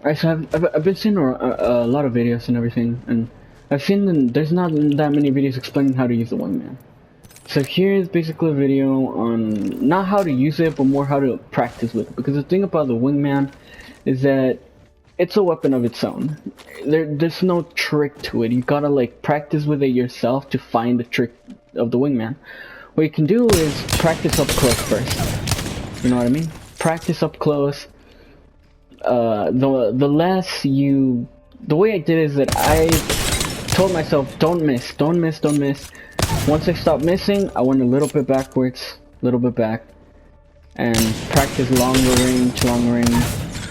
So I've been seeing a lot of videos and everything, and I've seen there's not that many videos explaining how to use the wingman. So here's basically a video on not how to use it, but more how to practice with it. Because the thing about the wingman is that it's a weapon of its own. There's no trick to it. You gotta like practice with it yourself to find the trick of the wingman. What you can do is practice up close first. You know what I mean? Practice up close. The less you, the way I did it is that I told myself, don't miss, don't miss, don't miss. Once I stopped missing, I went a little bit backwards, a little bit back, and practiced longer range, and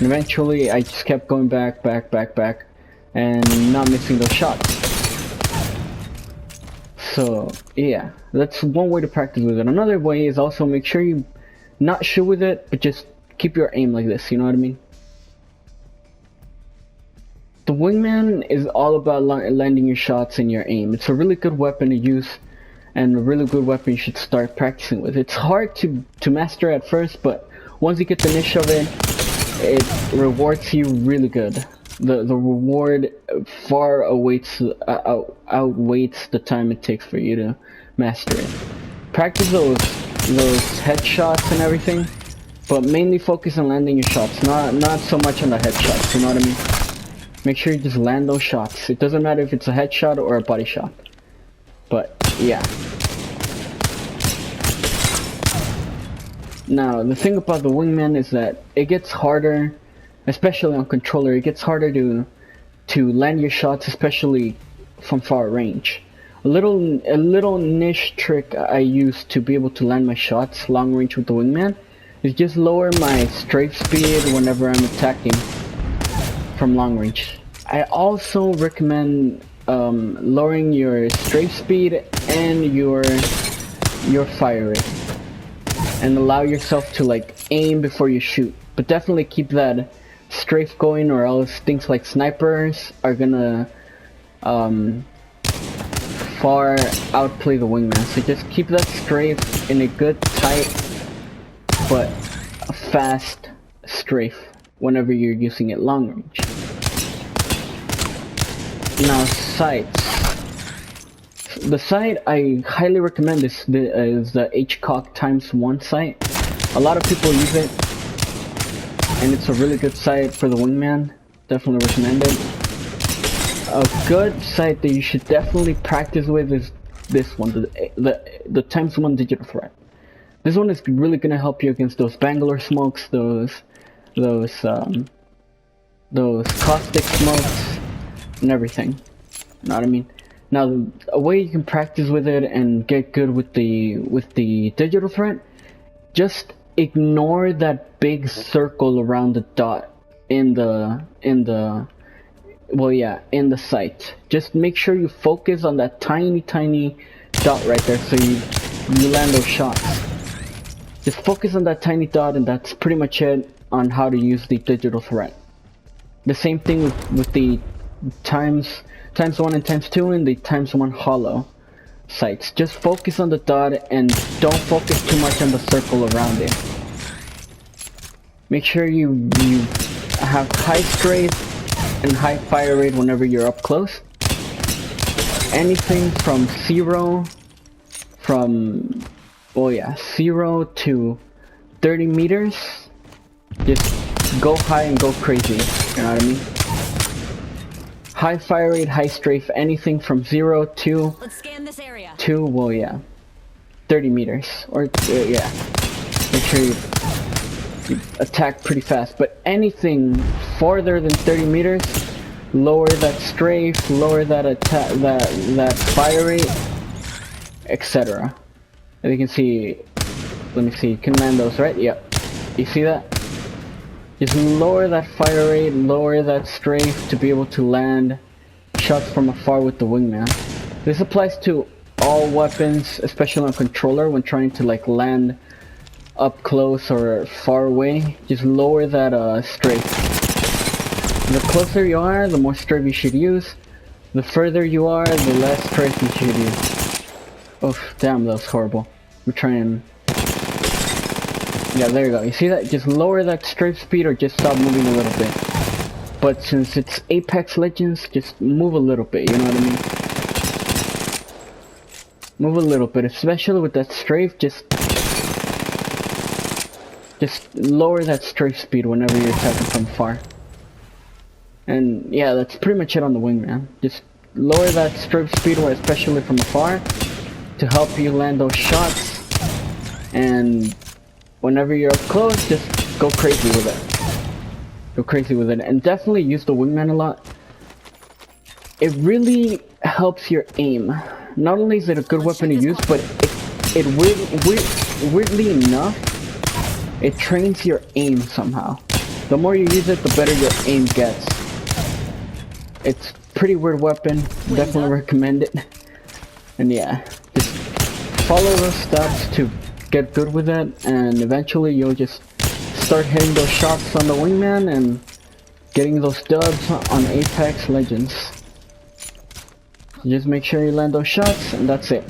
eventually I just kept going back, and not missing those shots. So yeah, that's one way to practice with it. Another way is also make sure you not shoot with it, but just keep your aim like this, you know what I mean? The wingman is all about landing your shots in your aim. It's a really good weapon to use, and a really good weapon you should start practicing with. It's hard to master at first, but once you get the niche of it, it rewards you really good. The reward far outweighs the time it takes for you to master it. Practice those headshots and everything, but mainly focus on landing your shots, not so much on the headshots, you know what I mean? Make sure you just land those shots. It doesn't matter if it's a headshot or a body shot. But yeah. Now the thing about the wingman is that it gets harder, especially on controller. It gets harder to land your shots, especially from far range. A little niche trick I use to be able to land my shots long range with the wingman is just lower my strafe speed whenever I'm attacking from long range. I also recommend lowering your strafe speed and your fire rate, and allow yourself to like aim before you shoot. But definitely keep that strafe going, or else things like snipers are gonna far outplay the wingman. So just keep that strafe in a good tight but fast strafe whenever you're using it long range. Now sights. The sight I highly recommend is the HCOG ×1 sight. A lot of people use it, and it's a really good sight for the wingman. Definitely recommend it. A good sight that you should definitely practice with is this one, the ×1 digital threat. This one is really gonna help you against those Bangalore smokes, those caustic smokes, and everything. You know what I mean? Now, a way you can practice with it and get good with the digital threat, just ignore that big circle around the dot in the sight. Just make sure you focus on that tiny dot right there, so you land those shots. Just focus on that tiny dot, and that's pretty much it on how to use the digital threat. The same thing with the ×1 and ×2 and the ×1 hollow sights. Just focus on the dot and don't focus too much on the circle around it. Make sure you have high strafe and high fire rate whenever you're up close. Anything from 0 to 30 meters, just go high and go crazy, you know what I mean? High fire rate, high strafe, anything from 0 to Let's scan this area. 30 meters, or make sure you attack pretty fast. But anything farther than 30 meters, lower that strafe, lower that attack, that fire rate, etc. As you can see, let me see, you can land those, right? Yep. You see that? Just lower that fire rate, lower that strafe to be able to land shots from afar with the wingman. This applies to all weapons, especially on controller when trying to like land up close or far away. Just lower that strafe. The closer you are, the more strafe you should use. The further you are, the less strafe you should use. Oh, damn, that was horrible. We're trying. Yeah, there you go. You see that? Just lower that strafe speed or just stop moving a little bit. But since it's Apex Legends, just move a little bit, you know what I mean? Move a little bit, especially with that strafe, just lower that strafe speed whenever you're attacking from far. And yeah, that's pretty much it on the wingman. Just lower that strafe speed, especially from afar, to help you land those shots. And whenever you're up close, just go crazy with it. Go crazy with it, and definitely use the wingman a lot. It really helps your aim. Not only is it a good weapon to use, but weirdly enough, it trains your aim somehow. The more you use it, the better your aim gets. It's a pretty weird weapon. Definitely recommend it. And yeah, just follow those steps to get good with it, and eventually you'll just start hitting those shots on the wingman and getting those dubs on Apex Legends. Just make sure you land those shots, and that's it.